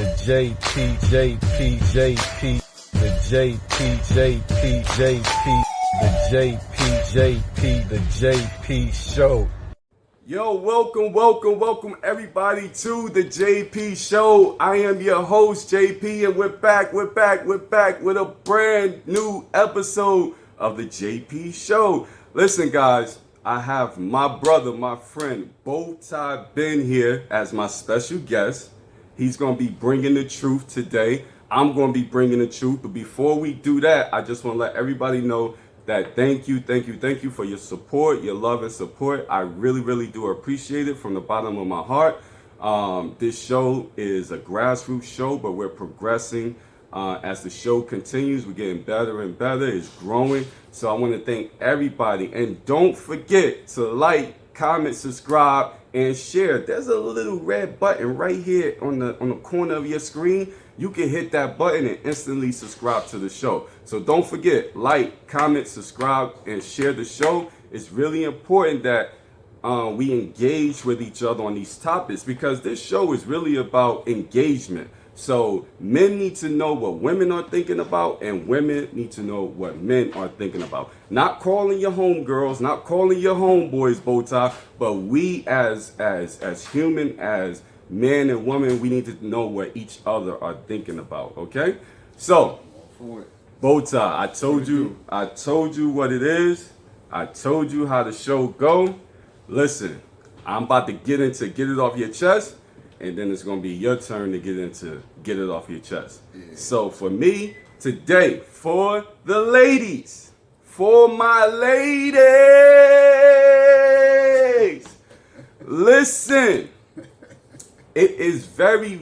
JP, JP, JP, the JP, JP, JP, the JP, JP, the JP Show. Yo, welcome everybody to the JP Show. I am your host, JP, and we're back with a brand new episode of the JP Show. Listen, guys, I have my brother, my friend, BOWTIE Ben here as my special guest. He's going to be bringing the truth today. I'm going to be bringing the truth. But before we do that, I just want to let everybody know that thank you for your support, your love and support. I really do appreciate it from the bottom of my heart. This show is a grassroots show, but we're progressing as the show continues. We're getting better and better. It's growing. So I want to thank everybody. And don't forget to like, comment, subscribe, and share. There's a little red button right here on the corner of your screen. You can hit that button and instantly subscribe to the show. So don't forget, like, comment, subscribe, and share the show. It's really important that we engage with each other on these topics because this show is really about engagement. So men need to know what women are thinking about, and women need to know what men are thinking about. Not calling your homegirls, not calling your homeboys, BOWTIE, but we as human, as man and woman, we need to know what each other are thinking about. Okay? So, BOWTIE, I told you what it is. I told you how the show go. Listen, I'm about to get it off your chest. And then it's going to be your turn to get it off your chest. Yeah. So for me, today, for the ladies, for my ladies, listen, it is very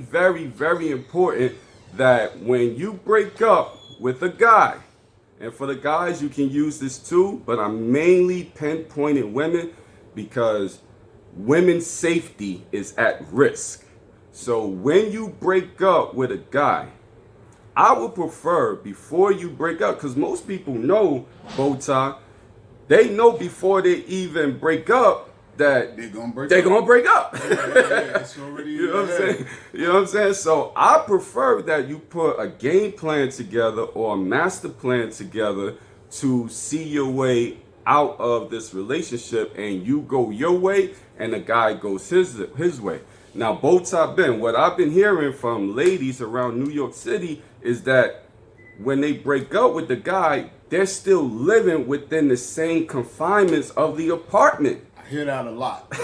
important that when you break up with a guy, and for the guys, you can use this too, but I'm mainly pinpointing women because women's safety is at risk. So when you break up with a guy, I would prefer before you break up, because most people know, BOWTIE, they know before they even break up that they're gonna break up. Yeah, it's already you know what I'm saying? You know what I'm saying? So I prefer that you put a game plan together or a master plan together to see your way out of this relationship, and you go your way and the guy goes his way. Now, BOWTIE Ben, what I've been hearing from ladies around New York City is that when they break up with the guy, they're still living within the same confinements of the apartment. I hear that a lot.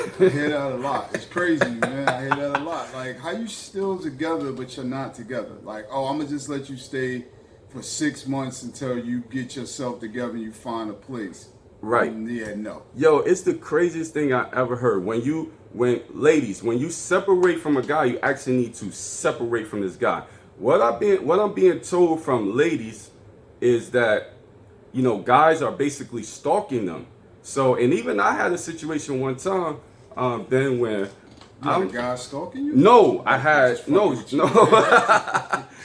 It's crazy, man. I hear that a lot. Like, how you still together but you're not together? Like, oh, I'm going to just let you stay for 6 months until you get yourself together and you find a place. Right. Yeah, no. Yo, it's the craziest thing I ever heard. When you separate from a guy, you actually need to separate from this guy. What I'm being told from ladies is that, you know, guys are basically stalking them. So, and even I had a situation one time, Ben, where you had a guy stalking you? No, I had no.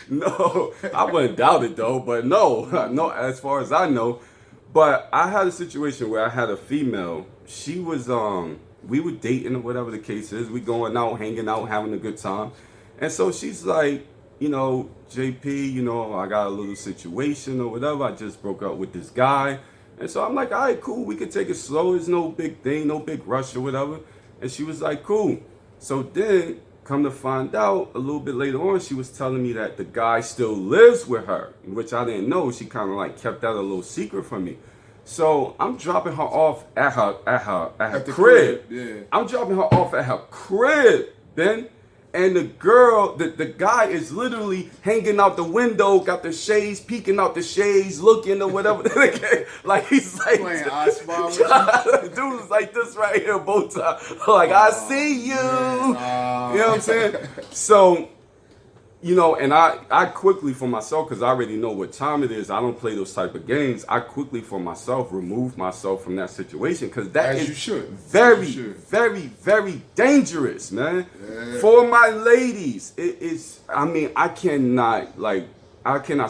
No, I wouldn't doubt it though, but no, as far as I know. But I had a situation where I had a female. She was we were dating or whatever the case is. We going out, hanging out, having a good time. And so she's like, you know, JP, you know, I got a little situation or whatever. I just broke up with this guy. And so I'm like, all right, cool. We could take it slow. It's no big thing, no big rush or whatever. And she was like, cool. So then, come to find out, a little bit later on, she was telling me that the guy still lives with her, which I didn't know. She kind of like kept that a little secret from me. So I'm dropping her off at her crib. Yeah. I'm dropping her off at her crib, Ben. And the girl, the guy is literally hanging out the window, got the shades, peeking out the shades, looking or whatever. Like he's like playing I Spy with you. Dude's like this right here, BOWTIE. Like I see you. You know what I'm saying? So, you know, and I quickly for myself, because I already know what time it is, I don't play those type of games. I quickly for myself remove myself from that situation, because that is very dangerous, man. Yeah. For my ladies, it is, I mean, I cannot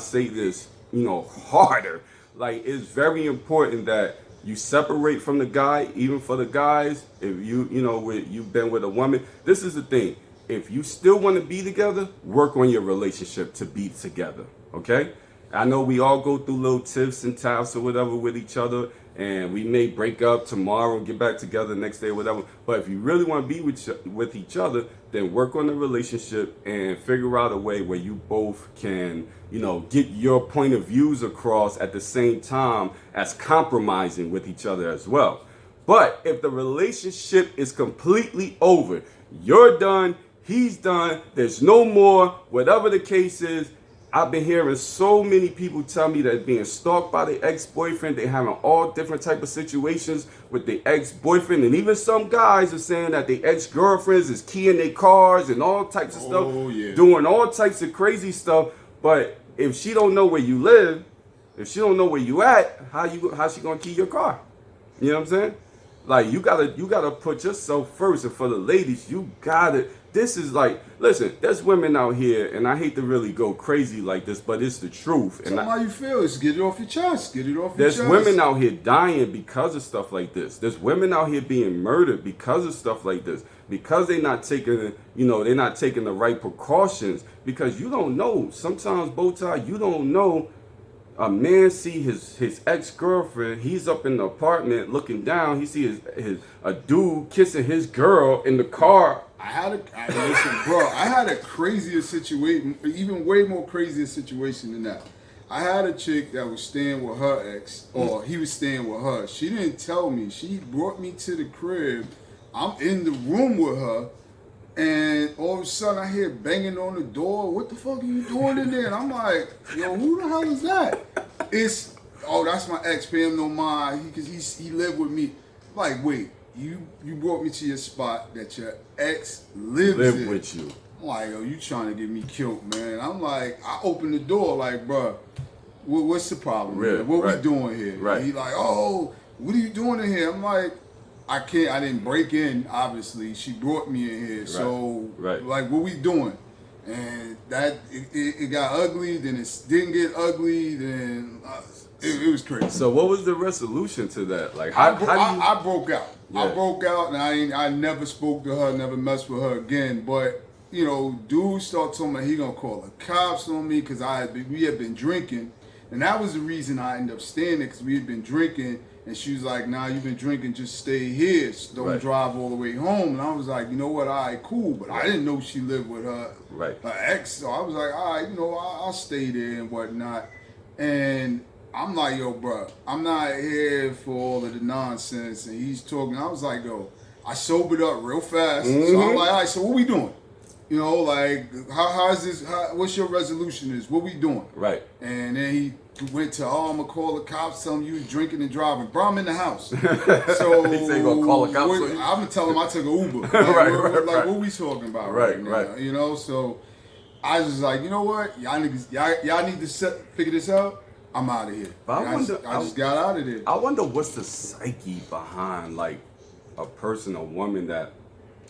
say this, you know, harder. Like, it's very important that you separate from the guy. Even for the guys, if you've been with a woman, this is the thing. if you still want to be together, work on your relationship to be together, okay? I know we all go through little tiffs and taps or whatever with each other, and we may break up tomorrow and get back together the next day or whatever. But if you really want to be with each other, then work on the relationship and figure out a way where you both can, get your point of views across at the same time as compromising with each other as well. But if the relationship is completely over, you're done, he's done, there's no more, whatever the case is. I've been hearing so many people tell me that being stalked by their ex-boyfriend, they having all different type of situations with their ex-boyfriend, and even some guys are saying that their ex-girlfriends is keying their cars and all types of stuff, doing all types of crazy stuff. But if she don't know where you live, if she don't know where you at, how she gonna key your car? You know what I'm saying? Like, you gotta put yourself first, and for the ladies, you gotta. This is like, listen, there's women out here, and I hate to really go crazy like this, but it's the truth. Tell them how you feel. Just get it off your chest. Get it off your chest. There's women out here dying because of stuff like this. There's women out here being murdered because of stuff like this. Because they're not taking, they're not taking the right precautions. Because you don't know. Sometimes, BOWTIE, you don't know. A man see his ex-girlfriend, he's up in the apartment looking down, he see a dude kissing his girl in the car. I had a crazier situation, even way more crazier situation than that. I had a chick that was staying with her ex, or he was staying with her. She didn't tell me. She brought me to the crib. I'm in the room with her. And all of a sudden I hear banging on the door. What the fuck are you doing in there? And I'm like, yo, who the hell is that? That's my ex, pay him no mind, because he lived with me. I'm like, wait, you brought me to your spot that your ex lives in. With you. I'm like, yo, you trying to get me killed, man. I'm like, I opened the door like, bruh, what's the problem? Really? What we doing here? Right. And he like, oh, what are you doing in here? I'm like, I didn't break in, obviously. She brought me in here. Right. So, like, what we doing? And that, it got ugly, then it didn't get ugly, then it was crazy. So what was the resolution to that? Like, I broke out. Yeah. I broke out, and I never spoke to her, never messed with her again. But, dude started telling me he gonna call the cops on me because we had been drinking. And that was the reason I ended up staying there, because we had been drinking. And she was like, nah, you've been drinking, just stay here. Don't drive all the way home. And I was like, you know what, all right, cool. But I didn't know she lived with her ex. So I was like, all right, I'll stay there and whatnot. And I'm like, yo, bro, I'm not here for all of the nonsense. And he's talking. I was like, yo, I sobered up real fast. So I'm like, all right, so what we doing? Like, how's this? What's your resolution is? What we doing? Right. And then he went to, I'm going to call the cops, tell them you was drinking and driving. Bro, I'm in the house. So, he said he going to call the cops on you? I'm going to tell him I took an Uber. Like, what we talking about right now? So I was just like, you know what? Y'all need to figure this out. I'm out of here. But I just got out of there. I wonder what's the psyche behind, like, a person, a woman that,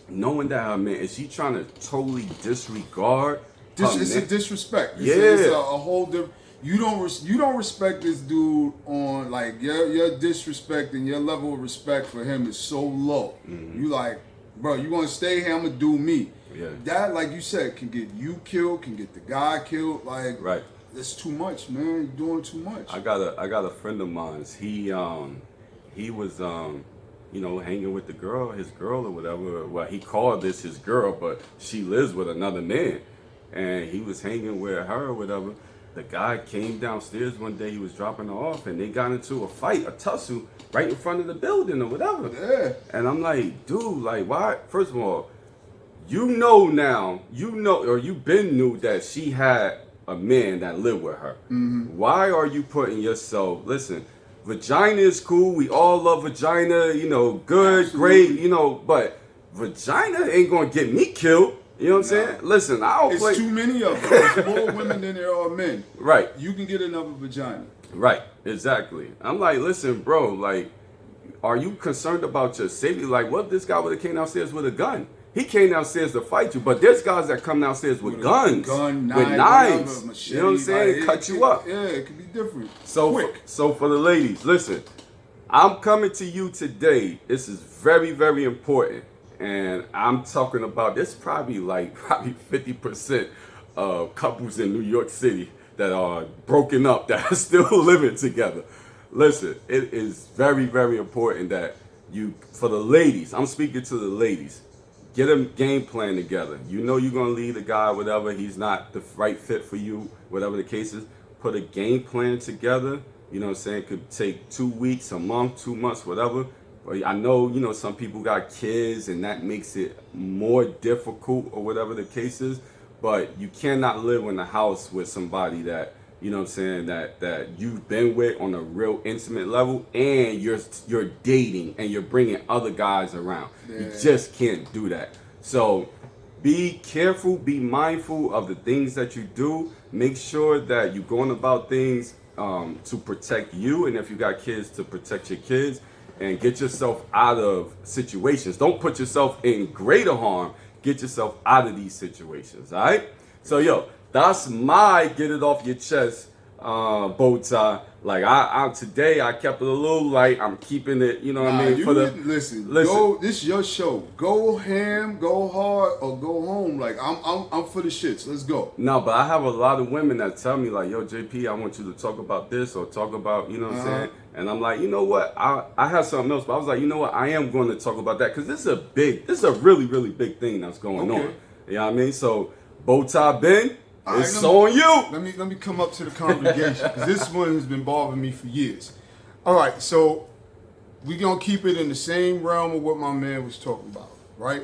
knowing that her man, is she trying to totally disregard it's a disrespect. It's a whole different. You don't respect this dude on, like, your disrespect and your level of respect for him is so low. You like, bro, you want to stay here? I'm gonna do me. Yeah. That, like you said, can get you killed, can get the guy killed. Like, it's too much, man. You're doing too much. I got a friend of mine. He was hanging with his girl or whatever. Well, he called this his girl, but she lives with another man, and he was hanging with her or whatever. The guy came downstairs one day, he was dropping her off, and they got into a fight, a tussle, right in front of the building or whatever. Yeah. And I'm like, dude, like, why? First of all, now, or you been knew that she had a man that lived with her. Why are you putting yourself, listen, vagina is cool, we all love vagina, good, absolutely, great, but vagina ain't gonna get me killed. You know what I'm saying? Listen, It's too many of them. There's more women than there are men. Right. You can get another vagina. Right. Exactly. I'm like, listen, bro, like, are you concerned about your safety? Like, what if this guy would have came downstairs with a gun? He came downstairs to fight you, but there's guys that come downstairs with guns, with knives. Machete, you know what I'm saying? Like, cut you up. Yeah, it could be different. So for the ladies, listen, I'm coming to you today. This is very, very important. And I'm talking about, there's probably 50% of couples in New York City that are broken up that are still living together. Listen, it is very, very important that for the ladies, I'm speaking to the ladies, get a game plan together. You know you're going to leave the guy, whatever, he's not the right fit for you, whatever the case is. Put a game plan together. You know what I'm saying? It could take 2 weeks, a month, 2 months, whatever. But I know, some people got kids and that makes it more difficult or whatever the case is. But you cannot live in a house with somebody that, you know what I'm saying, that you've been with on a real intimate level, and you're dating and you're bringing other guys around. Yeah. You just can't do that. So be careful, be mindful of the things that you do. Make sure that you're going about things to protect you, and if you got kids, to protect your kids, and get yourself out of situations. Don't put yourself in greater harm. Get yourself out of these situations, all right? So, that's my get it off your chest bow tie. Like today I kept it a little light. I'm keeping it, you know what I mean? Listen. Go. This is your show. Go ham, go hard, or go home. Like I'm for the shits. Let's go. No, but I have a lot of women that tell me like, yo, JP, I want you to talk about this or talk about, you know what I'm saying? And I'm like, you know what? I have something else, but I was like, you know what? I am going to talk about that because this is a really, really big thing that's going on. You know what I mean? So, bow tie Ben. It's on you. Let me come up to the congregation because this one has been bothering me for years. All right, so we're going to keep it in the same realm of what my man was talking about, right?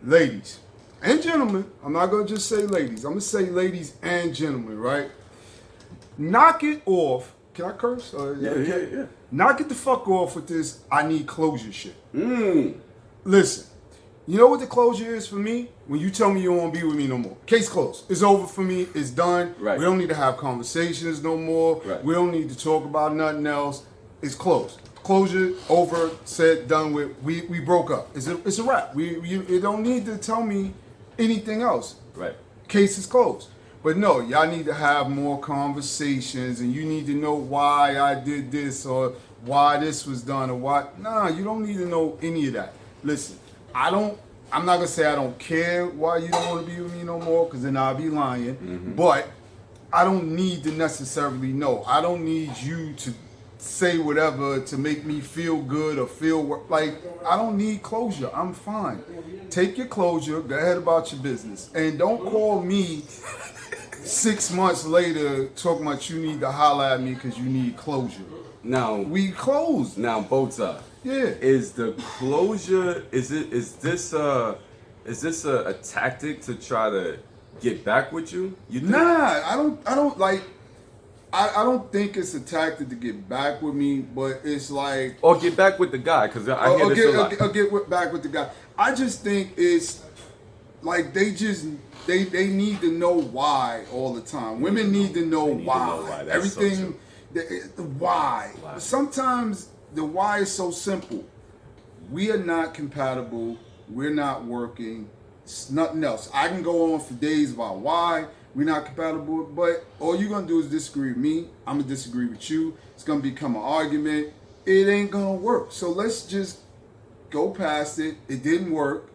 Ladies and gentlemen, I'm not going to just say ladies. I'm going to say ladies and gentlemen, right? Knock it off. Can I curse? Yeah. Knock it the fuck off with this I need closure shit. Listen. You know what the closure is for me? When you tell me you don't want to be with me no more. Case closed. It's over for me. It's done. Right. We don't need to have conversations no more. Right. We don't need to talk about nothing else. It's closed. Closure, over, said, done with. We broke up. It's a wrap. You don't need to tell me anything else. Right. Case is closed. But no, y'all need to have more conversations, and you need to know why I did this or why this was done or why. Nah, you don't need to know any of that. Listen. I'm not gonna say I don't care why you don't want to be with me no more, because then I'll be lying. Mm-hmm. But I don't need to necessarily know. I don't need you to say whatever to make me feel good or feel like I don't need closure. I'm fine. Take your closure. Go ahead about your business, and don't call me 6 months later talking about you need to holler at me because you need closure. Now we closed. Now both sides. Yeah. Is the closure? Is this a tactic to try to get back with you? Nah, I don't like. I don't think it's a tactic to get back with me, but it's like or get back with the guy because I hear this a lot. Or get back with the guy. I just think it's like they need to know why all the time. Women need to know why. Everything. Why? Sometimes the why is so simple. We are not compatible. We're not working. It's nothing else. I can go on for days about why we're not compatible, but all you're going to do is disagree with me. I'm going to disagree with you. It's going to become an argument. It ain't going to work. So let's just go past it. It didn't work.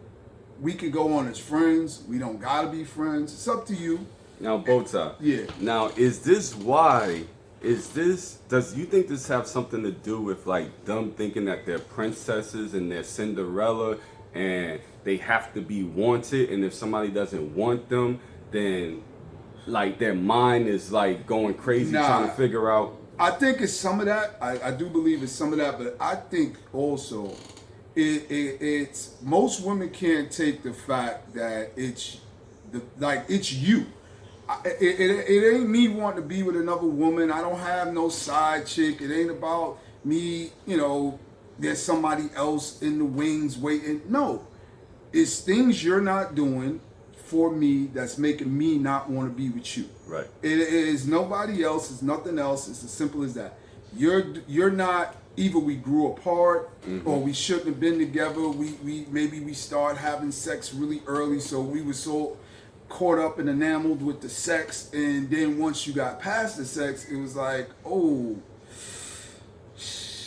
We can go on as friends. We don't got to be friends. It's up to you. Now, Bowtie. Yeah. Now, is this why? Does you think this have something to do with like them thinking that they're princesses and they're Cinderella and they have to be wanted, and if somebody doesn't want them, then like their mind is like going crazy trying to figure out? I think it's some of that. I do believe it's some of that, but I think also it's most women can't take the fact that it's you. It ain't me wanting to be with another woman. I don't have no side chick. It ain't about me, there's somebody else in the wings waiting. No. It's things you're not doing for me that's making me not want to be with you. Right. It is nobody else. It's nothing else. It's as simple as that. You're not, either we grew apart or we shouldn't have been together. Maybe we started having sex really early, so we were so caught up and enamored with the sex, and then once you got past the sex, it was like, oh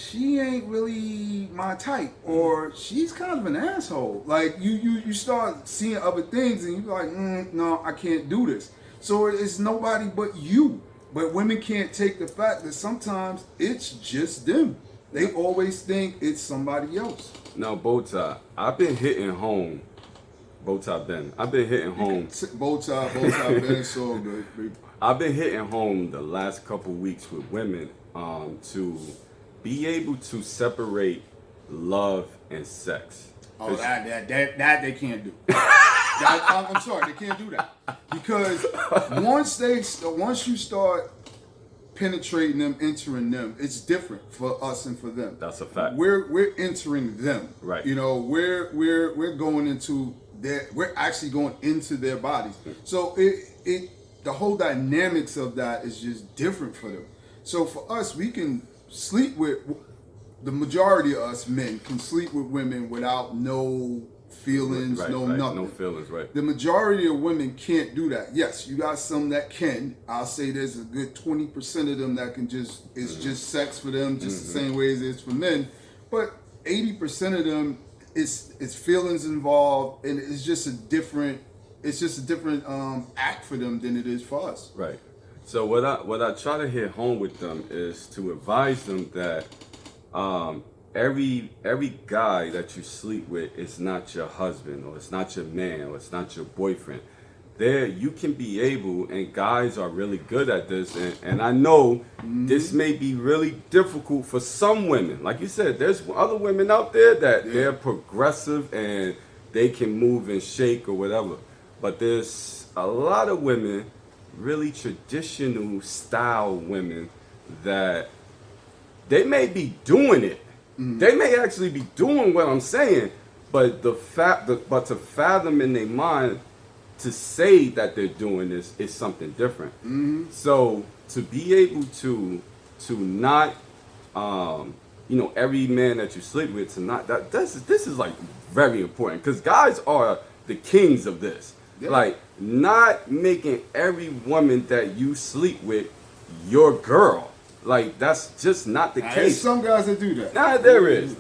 she ain't really my type, or she's kind of an asshole. Like you start seeing other things, and you're like, no, I can't do this. So it's nobody but you. But women can't take the fact that sometimes it's just them. They always think it's somebody else. Now, BOWTIE, I've been hitting home. BOWTIE Ben, I've been hitting home. BOWTIE Ben, so good. Baby. I've been hitting home the last couple weeks with women to be able to separate love and sex. Oh, that they can't do. I'm sorry, they can't do that, because once you start penetrating them, entering them, it's different for us and for them. That's a fact. We're entering them. Right. You know, we're going into we're actually going into their bodies. So the whole dynamics of that is just different for them. So for us, we can sleep with, the majority of us men can sleep with women without no feelings, nothing. No feelings, right. The majority of women can't do that. Yes, you got some that can. I'll say there's a good 20% of them that can just, it's just sex for them, just the same way as it is for men. But 80% of them, it's feelings involved, and it's just a different act for them than it is for us. Right. So what I try to hit home with them is to advise them that every guy that you sleep with is not your husband, or it's not your man, or it's not your boyfriend. There you can be able, and guys are really good at this, and I know this may be really difficult for some women. Like you said, there's other women out there that they're progressive and they can move and shake or whatever. But there's a lot of women, really traditional style women, that they may be doing it. They may actually be doing what I'm saying, but to fathom in their mind to say that they're doing this is something different. So to be able to not, every man that you sleep with, to not that this is like very important, because guys are the kings of this. Yeah. Like, not making every woman that you sleep with your girl. Like, that's just not the case. There's some guys that do that. Nah, there is.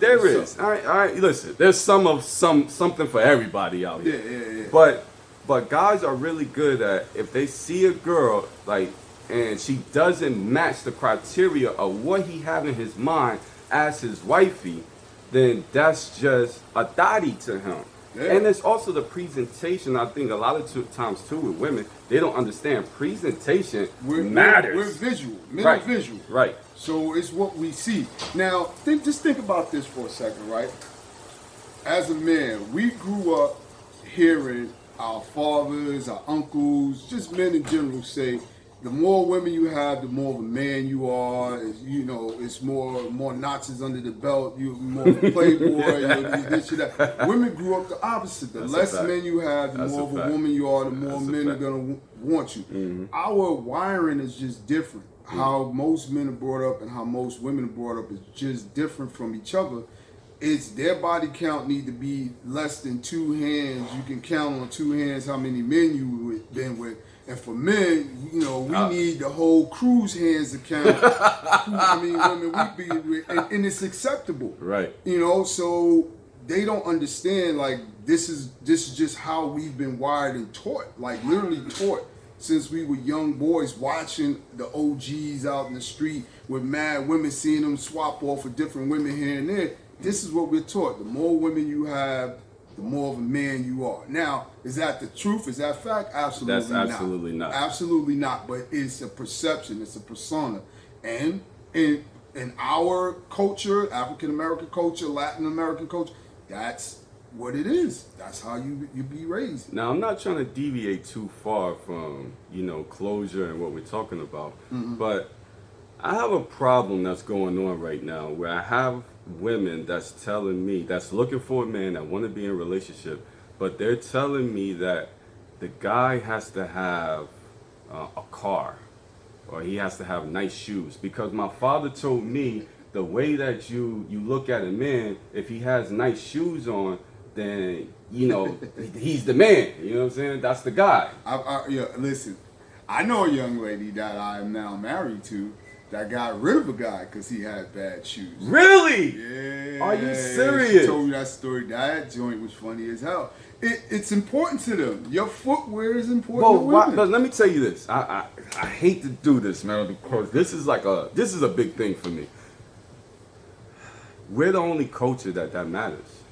All right. Listen, there's something for everybody out here. Yeah. But guys are really good at, if they see a girl, like, and she doesn't match the criteria of what he have in his mind as his wifey, then that's just a thotty to him. Yeah. And it's also the presentation. I think a lot of times too with women, they don't understand presentation matters. We're visual, men are visual, right? So it's what we see. Now, think about this for a second, right? As a man, we grew up hearing our fathers, our uncles, just men in general say, the more women you have, the more of a man you are. It's more notches under the belt. You're more of a playboy. This, that. Women grew up the opposite. The less men you have, the more of a woman you are, the more men are going to want you. Our wiring is just different. How most men are brought up and how most women are brought up is just different from each other. It's their body count need to be less than 2 hands. You can count on 2 hands how many men you've been with. And for men, we need the whole crew's hands to count. Women we be with, and it's acceptable, right? So they don't understand. Like, this is just how we've been wired and taught. Like, literally taught since we were young boys, watching the OGs out in the street with mad women, seeing them swap off with different women here and there. This is what we're taught. The more women you have, the more of a man you are. Now, is that the truth? Is that fact? Absolutely not. That's absolutely not. Absolutely not. But it's a perception. It's a persona. And in our culture, African American culture, Latin American culture, that's what it is. That's how you be raised. Now, I'm not trying to deviate too far from closure and what we're talking about, but I have a problem that's going on right now where I have women that's telling me, that's looking for a man that want to be in a relationship, but they're telling me that the guy has to have a car, or he has to have nice shoes, because my father told me the way that you look at a man, if he has nice shoes on, then he's the man. You know what I'm saying? That's the guy. Listen, I know a young lady that I am now married to that got rid of a guy because he had bad shoes. Really? Yeah. Are you serious? She told me that story. That joint was funny as hell. It's important to them. Your footwear is important to women. But let me tell you this. I hate to do this, man, because this is a big thing for me. We're the only culture that matters.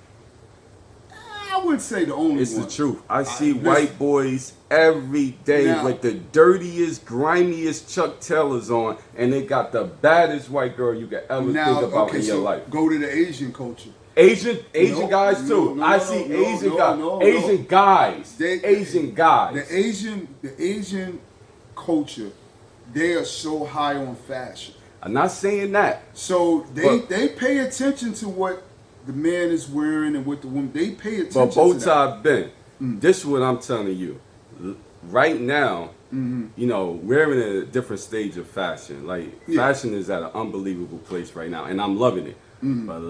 I wouldn't say the only It's one. the truth. I see white boys every day with the dirtiest, grimiest Chuck Taylors on, and they got the baddest white girl you could ever think about in your life. Go to the Asian culture. Asian guys too. I see Asian guys. Asian guys. The Asian culture, they are so high on fashion. I'm not saying that. So they pay attention to what the man is wearing and what the woman. They pay attention. But BOWTIE Ben, this is what I'm telling you. Right now, you know, we're in a different stage of fashion. Like fashion is at an unbelievable place right now, and I'm loving it. But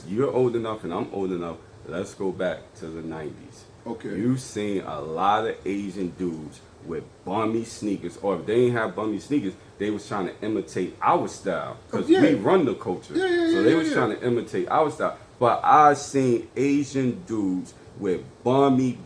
you're old enough and I'm old enough, let's go back to the 90s. Okay. You've seen a lot of Asian dudes with bummy sneakers, or if they ain't have bummy sneakers, they was trying to imitate our style. Because we run the culture. So they was trying to imitate our style. But I've seen Asian dudes with bummy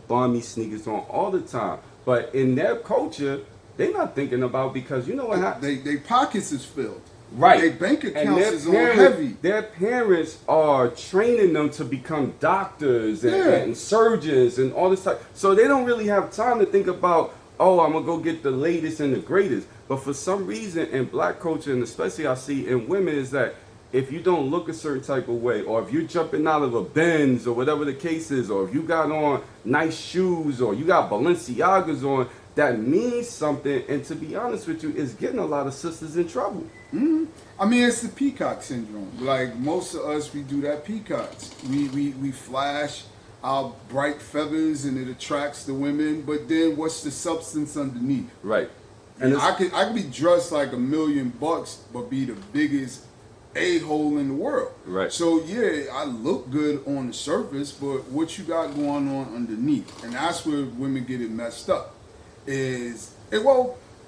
sneakers on all the time. But in their culture, they're not thinking about, because you know what happens? They pockets is filled. Right. Their bank accounts is all heavy. Their parents are training them to become doctors and surgeons and all this stuff. So they don't really have time to think about, oh, I'm going to go get the latest and the greatest. But for some reason in black culture, and especially I see in women, is that if you don't look a certain type of way, or if you're jumping out of a Benz or whatever the case is, or if you got on nice shoes, or you got Balenciagas on, that means something. And to be honest with you, it's getting a lot of sisters in trouble. I mean, it's the peacock syndrome. Like most of us, we do that peacocks. We flash our bright feathers and it attracts the women, but then what's the substance underneath? Right. And I could be dressed like $1 million, but be the biggest a-hole in the world. Right. So yeah, I look good on the surface, but what you got going on underneath? And that's where women get it messed up.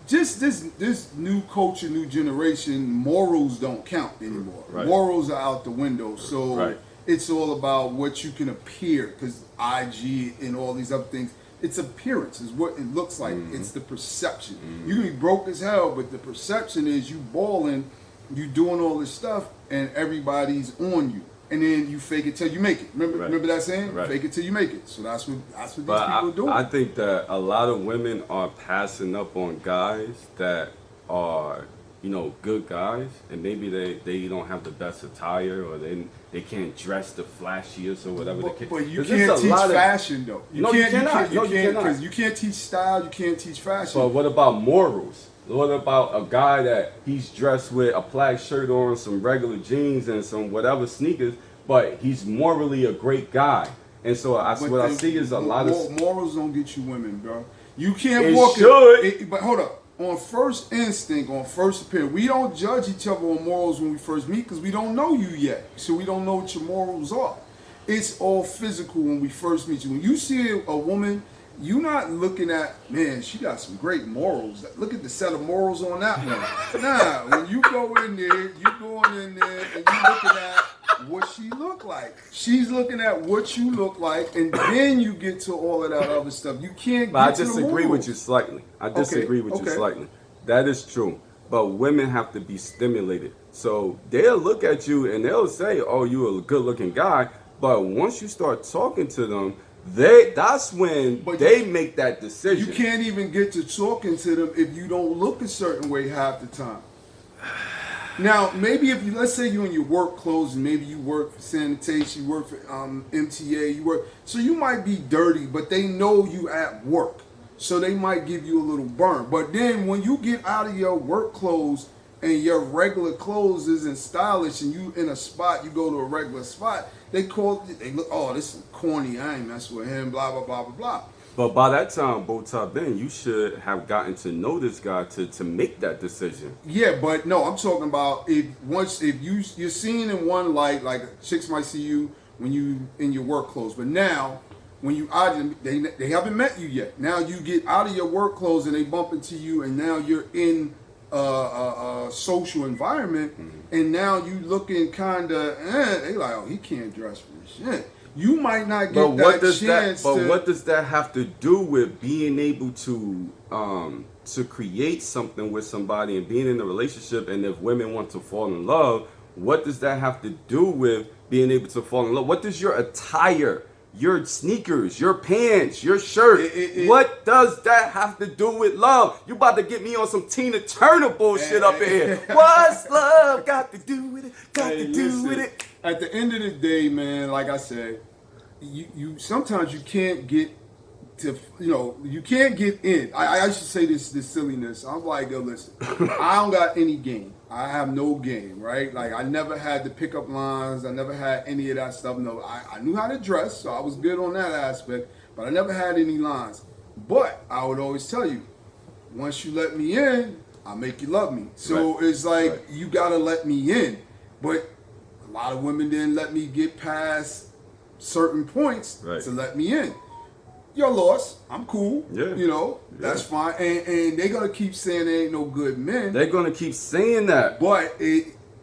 Just this new culture, new generation, morals don't count anymore. Right. Morals are out the window. So it's all about what you can appear, because IG and all these other things, it's appearance is what it looks like. It's the perception. You can be broke as hell, but the perception is you balling, you doing all this stuff, and everybody's on you. And then you fake it till you make it. Remember that saying? Right. Fake it till you make it. So that's what these people are doing. I think that a lot of women are passing up on guys that are, you know, good guys, and maybe they don't have the best attire, or they can't dress the flashiest or whatever the case. But you can't teach fashion though. You cannot. Because you can't teach style. You can't teach fashion. But what about morals? What about a guy that he's dressed with a plaid shirt on, some regular jeans, and some whatever sneakers, but he's morally a great guy? And so I see is a lot of morals don't get you women, bro. You can't but hold up. On first instinct, on first appearance, we don't judge each other on morals when we first meet, because we don't know you yet. So we don't know what your morals are. It's all physical when we first meet you. When you see a woman, you're not looking at, man, she got some great morals. Look at the set of morals on that one. Nah, when you go in there, you going in there and you looking at what she look like. She's looking at what you look like, and then you get to all of that other stuff. You can't get to the morals. I disagree with you slightly. You slightly. That is true. But women have to be stimulated. So they'll look at you and they'll say, oh, you're a good looking guy. But once you start talking to them, that's when they make that decision. You can't even get to talking to them if you don't look a certain way half the time. Now, maybe if let's say you're in your work clothes, and maybe you work for sanitation, you work for MTA, so you might be dirty, but they know you at work, so they might give you a little burn. But then when you get out of your work clothes and your regular clothes isn't stylish, and you in a spot, you go to a regular spot, they look, oh, this is corny, I ain't mess with him, blah, blah, blah, blah, blah. But by that time, BOWTIE Ben, you should have gotten to know this guy to make that decision. Yeah, but no, I'm talking about if you're seen in one light, like chicks might see you when you in your work clothes, but now when you out, they haven't met you yet. Now you get out of your work clothes and they bump into you, and now you're in social environment, and now you looking kind of, they like, oh, he can't dress for shit. You might not get chance. But what does that have to do with being able to create something with somebody and being in a relationship? And if women want to fall in love, what does that have to do with being able to fall in love? What does your attire, your sneakers, your pants, your shirt, what does that have to do with love? You about to get me on some Tina Turner bullshit up in here. What's love got to do with it? Got to do with it. At the end of the day, man, like I said, you sometimes you can't get to, you can't get in. I should say this silliness. I'm like, yo, listen, I don't got any game. I have no game, right? Like, I never had the pickup lines. I never had any of that stuff. No, I knew how to dress, so I was good on that aspect, but I never had any lines. But I would always tell you, once you let me in, I'll make you love me. So it's like, you gotta let me in. But a lot of women didn't let me get past certain points to let me in. Your loss. I'm cool. Yeah. That's fine. And they're going to keep saying there ain't no good men. They're going to keep saying that. But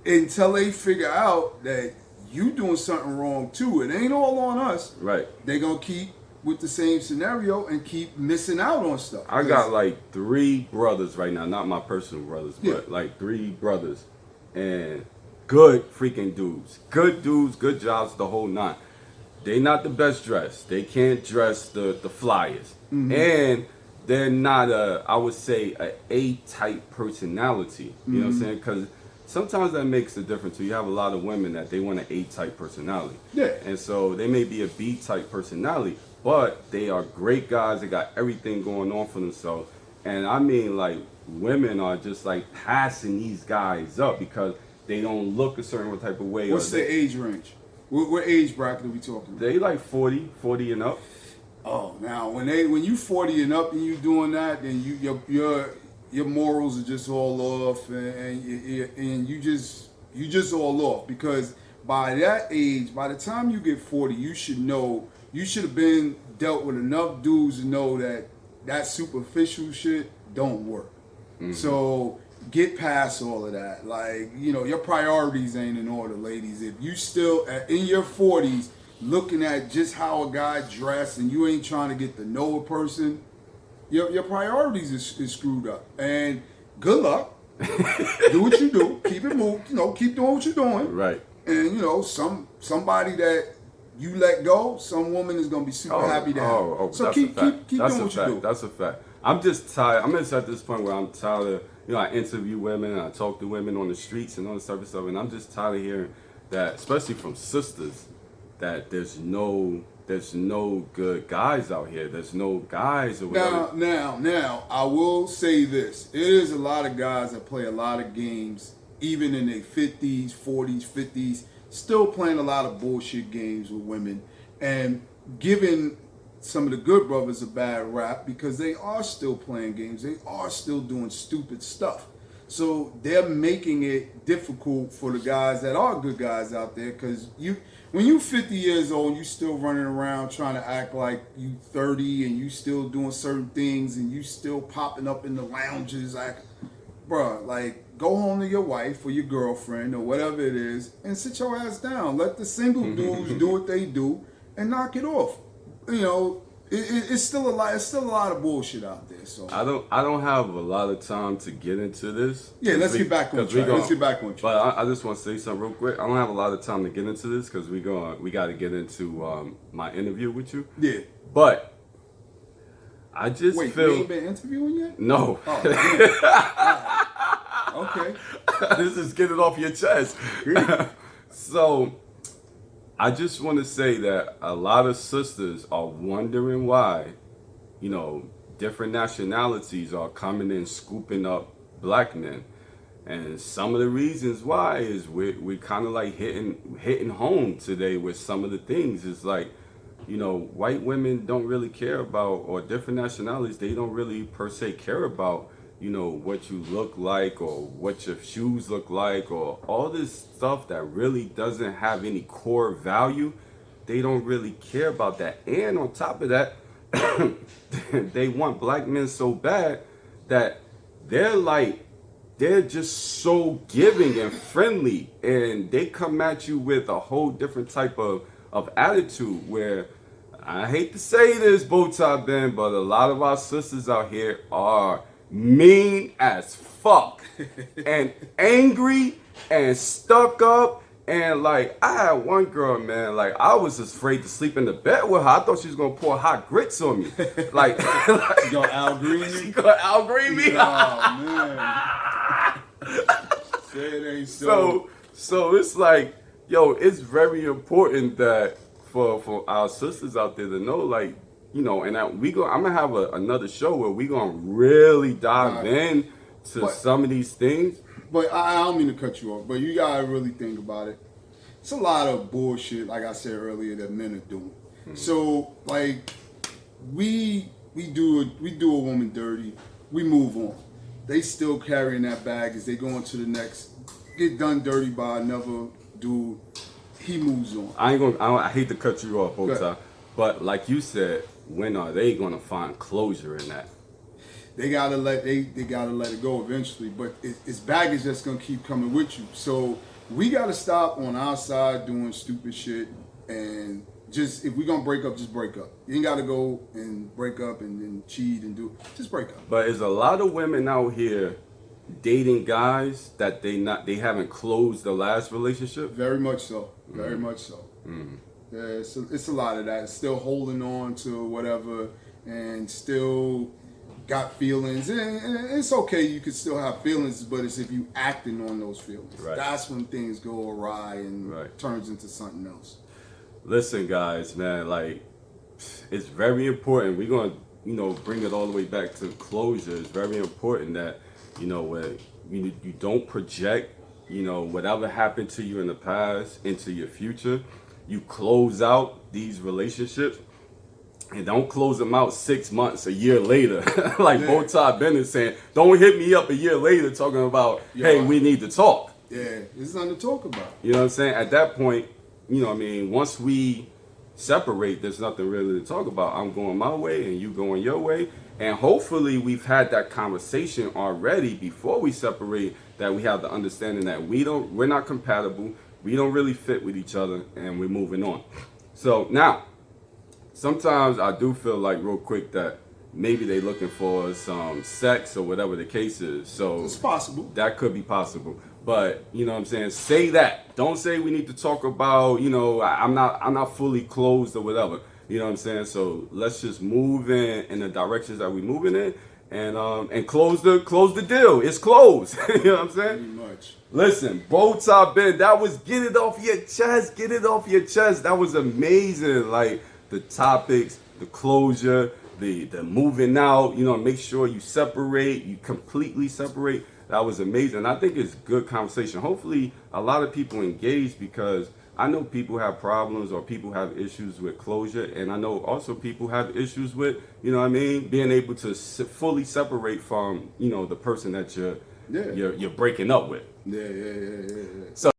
until they figure out that you doing something wrong too, it ain't all on us. Right. They're going to keep with the same scenario and keep missing out on stuff. I got like 3 brothers right now. Not my personal brothers, but like 3 brothers. And good freaking dudes. Good dudes, good jobs, the whole 9. They not the best dressed. They can't dress the flyers. And they're not I would say, a A-type personality. You know what I'm saying? Because sometimes that makes a difference. So you have a lot of women that they want an A-type personality. Yeah. And so they may be a B-type personality, but they are great guys. They got everything going on for themselves. And I mean, like, women are just like passing these guys up because they don't look a certain type of way. What's the age range? What age bracket are we talking about? They like 40 and up. Oh, now when you 40 and up and you doing that, then your morals are just all off, and you just all off, because by that age, by the time you get 40, you should have been dealt with enough dudes to know that superficial shit don't work. So get past all of that. Like, your priorities ain't in order, ladies. If you still in your 40s looking at just how a guy dressed and you ain't trying to get to know a person, your priorities is screwed up. And good luck. Do what you do. Keep it moving. Keep doing what you're doing. Right. And somebody that you let go, some woman is gonna be super happy to have. So keep doing what you do. That's a fact. I'm just tired. I'm just at this point where I'm tired of, I interview women and I talk to women on the streets and all this type of stuff, and I'm just tired of hearing that, especially from sisters, that there's no good guys out here. There's no guys or whatever. Now, I will say this. It is a lot of guys that play a lot of games, even in their 50s, 40s, 50s, still playing a lot of bullshit games with women, and giving some of the good brothers a bad rap because they are still playing games. They are still doing stupid stuff. So they're making it difficult for the guys that are good guys out there, because when you 50 years old, you still running around trying to act like you 30 and you still doing certain things and you still popping up in the lounges. Bruh, like, go home to your wife or your girlfriend or whatever it is and sit your ass down. Let the single dudes do what they do and knock it off. It's still a lot. It's still a lot of bullshit out there. So I don't have a lot of time to get into this. Yeah, let's get back on track. Let's get back on track. But I just want to say something real quick. I don't have a lot of time to get into this because we got to get into my interview with you. Yeah. But I just feel. You ain't been interviewing yet? No. Oh, okay. This is get it off your chest. So I just want to say that a lot of sisters are wondering why, different nationalities are coming and scooping up black men. And some of the reasons why is we're kind of like hitting home today with some of the things. It's like, white women don't really care about, or different nationalities, they don't really per se care about, what you look like or what your shoes look like or all this stuff that really doesn't have any core value. They don't really care about that. And on top of that, they want black men so bad that they're like they're just so giving and friendly, and they come at you with a whole different type of attitude where, I hate to say this, BOWTIE Ben, but a lot of our sisters out here are mean as fuck and angry and stuck up. And like, I had one girl, man, like I was just afraid to sleep in the bed with her. I thought she was gonna pour hot grits on me. Like, You gonna Al Green me? she gonna Al Green me? Oh man. Say it ain't so. So it's like, yo, it's very important that for our sisters out there to know, like, you know, and I'm gonna have another show where we gonna really dive in to some of these things. But I don't mean to cut you off, but you gotta really think about it. It's a lot of bullshit, like I said earlier, that men are doing. So like, we do a woman dirty, we move on. They still carrying that bag as they go into the next, get done dirty by another dude. He moves on. I hate to cut you off, BOWTIE, but like you said, when are they gonna find closure in that? They gotta let it go eventually, but it's baggage that's gonna keep coming with you. So we gotta stop on our side doing stupid shit, and just, if we gonna break up, just break up. You ain't gotta go and break up and then cheat and just break up. But there's a lot of women out here dating guys that they haven't closed the last relationship. Very much so. Very much so. Yeah, it's a lot of that. Still holding on to whatever and still got feelings. And it's okay, you can still have feelings, but it's if you acting on those feelings. Right. That's when things go awry and turns into something else. Listen, guys, man, like, it's very important. We're gonna, you know, bring it all the way back to closure. It's very important that, you know, where you don't project, you know, whatever happened to you in the past into your future. You close out these relationships, and don't close them out 6 months, a year later. Like BOWTIE Ben is saying, don't hit me up a year later talking about, hey, we need to talk. Yeah, there's nothing to talk about. You know what I'm saying? At that point, you know what I mean, once we separate, there's nothing really to talk about. I'm going my way and you going your way. And hopefully we've had that conversation already before we separate, that we have the understanding that we're not compatible, we don't really fit with each other, and we're moving on. So now, sometimes I do feel like, real quick, that maybe they looking for some sex or whatever the case is. So it's possible. That could be possible. But, you know what I'm saying, say that. Don't say we need to talk about, you know, I'm not fully closed or whatever. You know what I'm saying? So let's just move in the directions that we're moving in, and close the deal. It's closed. You know what I'm saying? Pretty much. Listen, BOWTIE Ben, that was get it off your chest. Get it off your chest. That was amazing. Like, the topics, the closure, the moving out, you know, make sure you separate, you completely separate. That was amazing. I think it's good conversation. Hopefully a lot of people engage, because I know people have problems or people have issues with closure, and I know also people have issues with, you know what I mean, being able to fully separate from, you know, the person that you're breaking up with. Yeah. So